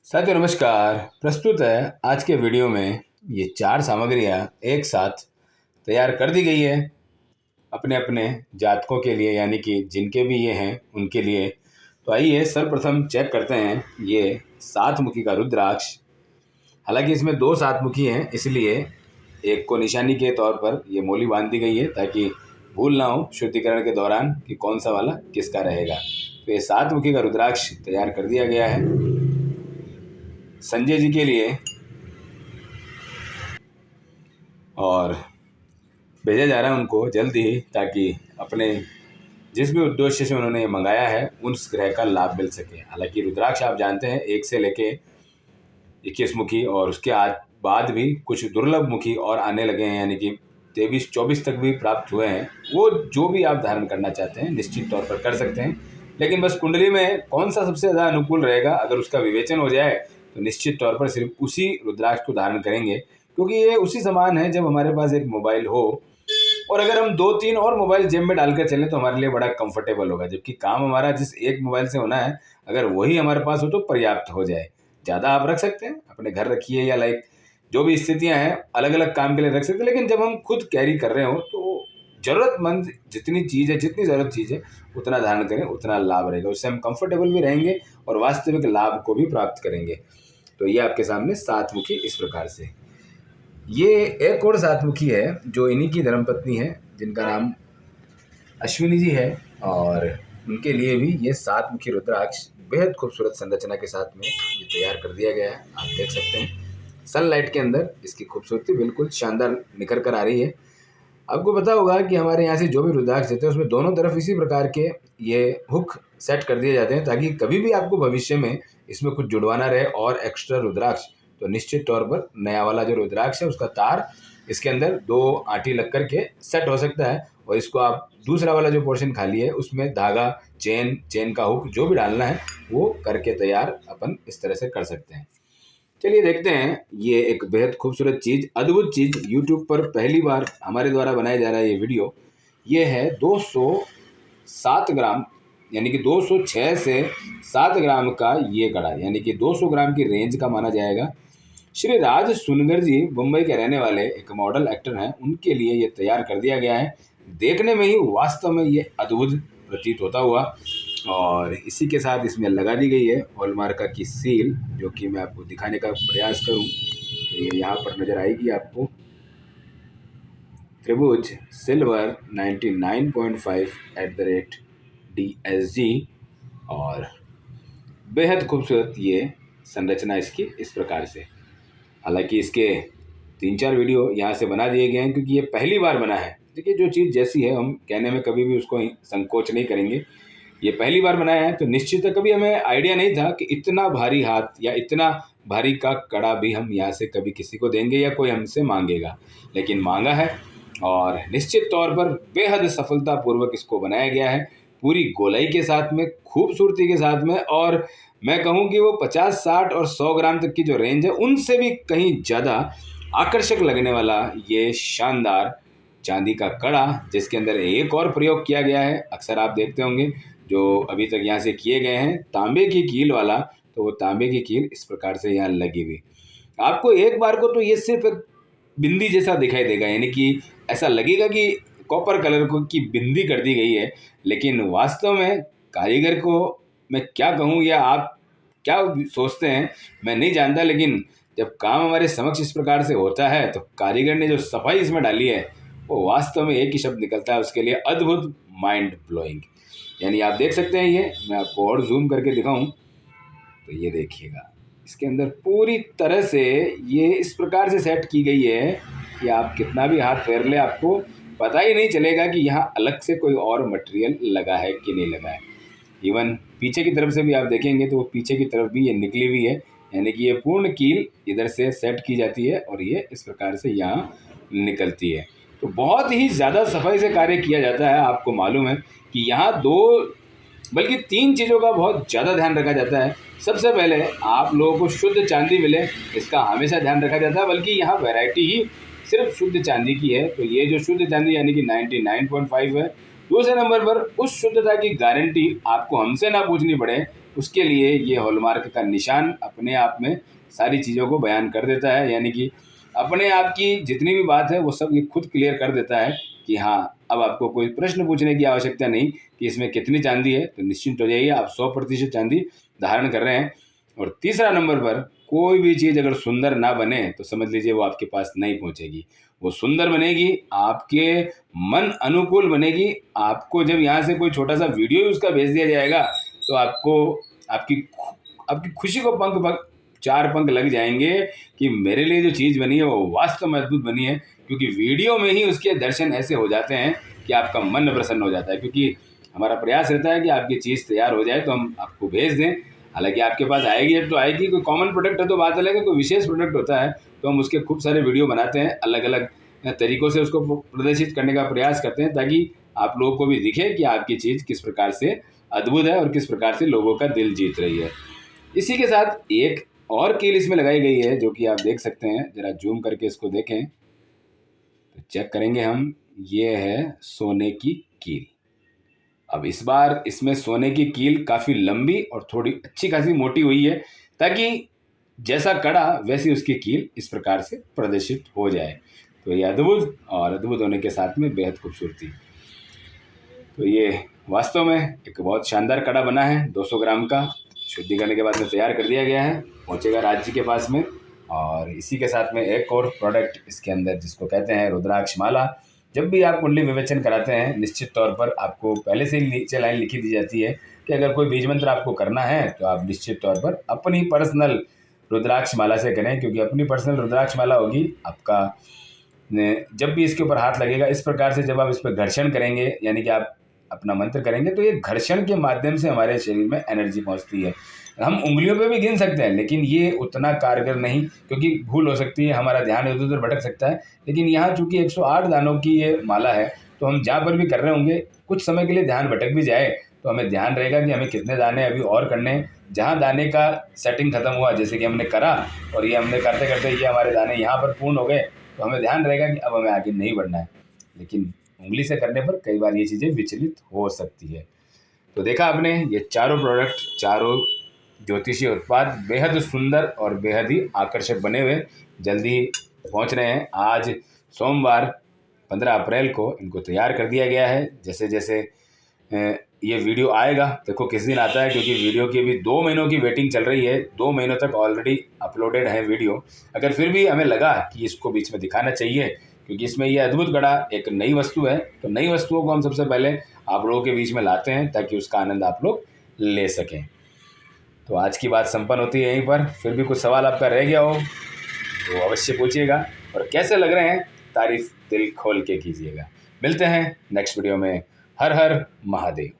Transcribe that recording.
साथियों नमस्कार। प्रस्तुत है आज के वीडियो में ये 4 सामग्रियाँ एक साथ तैयार कर दी गई है अपने अपने जातकों के लिए, यानी कि जिनके भी ये हैं उनके लिए। तो आइए सर्वप्रथम चेक करते हैं ये 7 मुखी का रुद्राक्ष। हालांकि इसमें 2 7 मुखी हैं, इसलिए एक को निशानी के तौर पर ये मोली बांध दी गई है ताकि भूल ना हो शुद्धिकरण के दौरान कि कौन सा वाला किसका रहेगा। तो ये 7 मुखी का रुद्राक्ष तैयार कर दिया गया है संजय जी के लिए और भेजा जा रहा है उनको जल्द ही, ताकि अपने जिस भी उद्देश्य से उन्होंने ये मंगाया है उस ग्रह का लाभ मिल सके। हालांकि रुद्राक्ष आप जानते हैं 1 से लेके 21 मुखी और उसके बाद भी कुछ दुर्लभ मुखी और आने लगे हैं, यानी कि 23-24 तक भी प्राप्त हुए हैं। वो जो भी आप धारण करना चाहते हैं निश्चित तौर पर कर सकते हैं, लेकिन बस कुंडली में कौन सा सबसे ज़्यादा अनुकूल रहेगा अगर उसका विवेचन हो जाए तो निश्चित तौर पर सिर्फ उसी रुद्राक्ष को धारण करेंगे, क्योंकि ये उसी समान है जब हमारे पास एक मोबाइल हो और अगर हम 2-3 और मोबाइल जेब में डालकर चलें तो हमारे लिए बड़ा कंफर्टेबल होगा, जबकि काम हमारा जिस एक मोबाइल से होना है अगर वही हमारे पास हो तो पर्याप्त हो जाए। ज़्यादा आप रख सकते हैं, अपने घर रखिए या जो भी स्थितियां हैं अलग अलग काम के लिए रख सकते हैं, लेकिन जब हम खुद कैरी कर रहे हो तो ज़रूरतमंद जितनी चीज़ है, जितनी ज़रूरत चीज़ है उतना धारण करें, उतना लाभ रहेगा। उससे हम कंफर्टेबल भी रहेंगे और वास्तविक लाभ को भी प्राप्त करेंगे। तो ये आपके सामने 7 मुखी इस प्रकार से। ये एक और 7 मुखी है जो इन्हीं की धर्मपत्नी है जिनका नाम अश्विनी जी है, और उनके लिए भी ये 7 मुखी रुद्राक्ष बेहद खूबसूरत संरचना के साथ में ये तैयार कर दिया गया है। आप देख सकते हैं सनलाइट के अंदर इसकी खूबसूरती बिल्कुल शानदार निखर कर आ रही है। आपको पता होगा कि हमारे यहाँ से जो भी रुद्राक्ष देते हैं उसमें दोनों तरफ इसी प्रकार के ये हुक सेट कर दिए जाते हैं, ताकि कभी भी आपको भविष्य में इसमें कुछ जुड़वाना रहे और एक्स्ट्रा रुद्राक्ष, तो निश्चित तौर पर नया वाला जो रुद्राक्ष है उसका तार इसके अंदर 2 आटी लग कर के सेट हो सकता है, और इसको आप दूसरा वाला जो पोर्शन खाली है उसमें धागा, चेन का हुक जो भी डालना है वो करके तैयार अपन इस तरह से कर सकते हैं। चलिए देखते हैं ये एक बेहद खूबसूरत चीज़, अद्भुत चीज़ यूट्यूब पर पहली बार हमारे द्वारा बनाया जा रहा है ये वीडियो। ये है 207 ग्राम, यानी कि 206 से 7 ग्राम का ये कड़ा, यानी कि 200 ग्राम की रेंज का माना जाएगा। श्री राज सुनगर जी मुंबई के रहने वाले एक मॉडल एक्टर हैं, उनके लिए ये तैयार कर दिया गया है। देखने में ही वास्तव में ये अद्भुत प्रतीत होता हुआ, और इसी के साथ इसमें लगा दी गई है हॉलमार्क की सील, जो कि मैं आपको दिखाने का प्रयास करूं तो ये यहाँ पर नज़र आएगी आपको। त्रिभुज सिल्वर 99.5 DSG, और बेहद खूबसूरत ये संरचना इसकी इस प्रकार से। हालांकि इसके 3-4 वीडियो यहाँ से बना दिए गए हैं क्योंकि ये पहली बार बना है। देखिए जो चीज़ जैसी है हम कहने में कभी भी उसको संकोच नहीं करेंगे। ये पहली बार बनाया है तो निश्चित है, कभी हमें आइडिया नहीं था कि इतना भारी हाथ या इतना भारी का कड़ा भी हम यहाँ से कभी किसी को देंगे या कोई हमसे मांगेगा, लेकिन मांगा है और निश्चित तौर पर बेहद सफलतापूर्वक इसको बनाया गया है, पूरी गोलाई के साथ में, खूबसूरती के साथ में। और मैं कहूँ कि वो 50, 60 और 100 ग्राम तक की जो रेंज है उनसे भी कहीं ज़्यादा आकर्षक लगने वाला ये शानदार चांदी का कड़ा, जिसके अंदर एक और प्रयोग किया गया है। अक्सर आप देखते होंगे जो अभी तक यहाँ से किए गए हैं तांबे की कील वाला, तो वो तांबे की कील इस प्रकार से यहाँ लगी हुई। आपको एक बार को तो ये सिर्फ एक बिंदी जैसा दिखाई देगा, यानी कि ऐसा लगेगा कि कॉपर कलर को की बिंदी कर दी गई है, लेकिन वास्तव में कारीगर को मैं क्या कहूँ या आप क्या सोचते हैं मैं नहीं जानता, लेकिन जब काम हमारे समक्ष इस प्रकार से होता है तो कारीगर ने जो सफाई इसमें डाली है वो वास्तव में एक ही शब्द निकलता है उसके लिए, अद्भुत, माइंड ब्लोइंग। यानी आप देख सकते हैं, ये मैं आपको और जूम करके दिखाऊं तो ये देखिएगा इसके अंदर पूरी तरह से ये इस प्रकार से सेट की गई है कि आप कितना भी हाथ फेर ले आपको पता ही नहीं चलेगा कि यहाँ अलग से कोई और मटेरियल लगा है कि नहीं लगा है। इवन पीछे की तरफ से भी आप देखेंगे तो वो पीछे की तरफ भी ये निकली हुई है, यानी कि ये पूर्ण कील इधर से सेट की जाती है और ये इस प्रकार से यहाँ निकलती है। तो बहुत ही ज़्यादा सफाई से कार्य किया जाता है। आपको मालूम है कि यहाँ 2 बल्कि 3 चीज़ों का बहुत ज़्यादा ध्यान रखा जाता है। सबसे पहले आप लोगों को शुद्ध चांदी मिले, इसका हमेशा ध्यान रखा जाता है, बल्कि यहाँ वैरायटी ही सिर्फ शुद्ध चांदी की है। तो ये जो शुद्ध चांदी यानी कि 99.5 है। दूसरे नंबर पर उस शुद्धता की गारंटी आपको हमसे ना पूछनी पड़े, उसके लिए ये हॉलमार्क का निशान अपने आप में सारी चीज़ों को बयान कर देता है, यानी कि अपने आप की जितनी भी बात है वो सब ये खुद क्लियर कर देता है कि हाँ, अब आपको कोई प्रश्न पूछने की आवश्यकता नहीं कि इसमें कितनी चांदी है, तो निश्चिंत हो जाइए, आप 100% चांदी धारण कर रहे हैं। और तीसरा नंबर पर, कोई भी चीज़ अगर सुंदर ना बने तो समझ लीजिए वो आपके पास नहीं पहुंचेगी। वो सुंदर बनेगी, आपके मन अनुकूल बनेगी। आपको जब यहाँ से कोई छोटा सा वीडियो ही उसका भेज दिया जाएगा तो आपको आपकी आपकी खुशी को चार पंख लग जाएंगे कि मेरे लिए जो चीज़ बनी है वो वास्तव में अद्भुत बनी है, क्योंकि वीडियो में ही उसके दर्शन ऐसे हो जाते हैं कि आपका मन प्रसन्न हो जाता है। क्योंकि हमारा प्रयास रहता है कि आपकी चीज़ तैयार हो जाए तो हम आपको भेज दें। हालांकि आपके पास आएगी अब तो आएगी, कोई कॉमन प्रोडक्ट है तो बात अलग है, कोई विशेष प्रोडक्ट होता है तो हम उसके खूब सारे वीडियो बनाते हैं, अलग अलग तरीक़ों से उसको प्रदर्शित करने का प्रयास करते हैं ताकि आप लोगों को भी दिखे कि आपकी चीज़ किस प्रकार से अद्भुत है और किस प्रकार से लोगों का दिल जीत रही है। इसी के साथ एक और कील इसमें लगाई गई है जो कि आप देख सकते हैं, ज़रा जूम करके इसको देखें तो चेक करेंगे हम, ये है सोने की कील। अब इस बार इसमें सोने की कील काफ़ी लंबी और थोड़ी अच्छी खासी मोटी हुई है ताकि जैसा कड़ा वैसी उसकी कील इस प्रकार से प्रदर्शित हो जाए। तो ये अद्भुत, और अद्भुत होने के साथ में बेहद खूबसूरती। तो ये वास्तव में एक बहुत शानदार कड़ा बना है, 200 ग्राम का शुद्धिकरण के बाद में तैयार कर दिया गया है, पहुँचेगा राज जी के पास में। और इसी के साथ में एक और प्रोडक्ट इसके अंदर जिसको कहते हैं रुद्राक्ष माला। जब भी आप कुंडली विवेचन कराते हैं निश्चित तौर पर आपको पहले से ही नीचे लाइन लिखी दी जाती है कि अगर कोई बीज मंत्र आपको करना है तो आप निश्चित तौर पर अपनी पर्सनल रुद्राक्ष माला से करें, क्योंकि अपनी पर्सनल रुद्राक्ष माला होगी आपका। जब भी इसके ऊपर हाथ लगेगा इस प्रकार से, जब आप इस पर घर्षण करेंगे यानी कि आप अपना मंत्र करेंगे तो ये घर्षण के माध्यम से हमारे शरीर में एनर्जी पहुंचती है। हम उंगलियों पे भी गिन सकते हैं लेकिन ये उतना कारगर नहीं, क्योंकि भूल हो सकती है, हमारा ध्यान इधर उधर भटक सकता है। लेकिन यहाँ चूंकि 108 दानों की ये माला है तो हम जहाँ पर भी कर रहे होंगे कुछ समय के लिए ध्यान भटक भी जाए तो हमें ध्यान रहेगा कि हमें कितने दाने अभी और करने हैं। जहाँ दाने का सेटिंग खत्म हुआ, जैसे कि हमने करा और ये हमने करते करते ये हमारे दाने यहाँ पर पूर्ण हो गए, तो हमें ध्यान रहेगा कि अब हमें आगे नहीं बढ़ना है। लेकिन उंगली से करने पर कई बार ये चीज़ें विचलित हो सकती है। तो देखा आपने, ये चारों प्रोडक्ट, चारों ज्योतिषीय उत्पाद बेहद सुंदर और बेहद ही आकर्षक बने हुए जल्दी पहुंच रहे हैं। आज सोमवार 15 अप्रैल को इनको तैयार कर दिया गया है। जैसे जैसे ये वीडियो आएगा, देखो किस दिन आता है, क्योंकि वीडियो की अभी 2 महीनों की वेटिंग चल रही है, 2 महीनों तक ऑलरेडी अपलोडेड है वीडियो। अगर फिर भी हमें लगा कि इसको बीच में दिखाना चाहिए क्योंकि इसमें ये अद्भुत कड़ा एक नई वस्तु है, तो नई वस्तुओं को हम सबसे पहले आप लोगों के बीच में लाते हैं ताकि उसका आनंद आप लोग ले सकें। तो आज की बात संपन्न होती है यहीं पर। फिर भी कुछ सवाल आपका रह गया हो तो अवश्य पूछिएगा, और कैसे लग रहे हैं तारीफ दिल खोल के कीजिएगा। मिलते हैं नेक्स्ट वीडियो में। हर हर महादेव।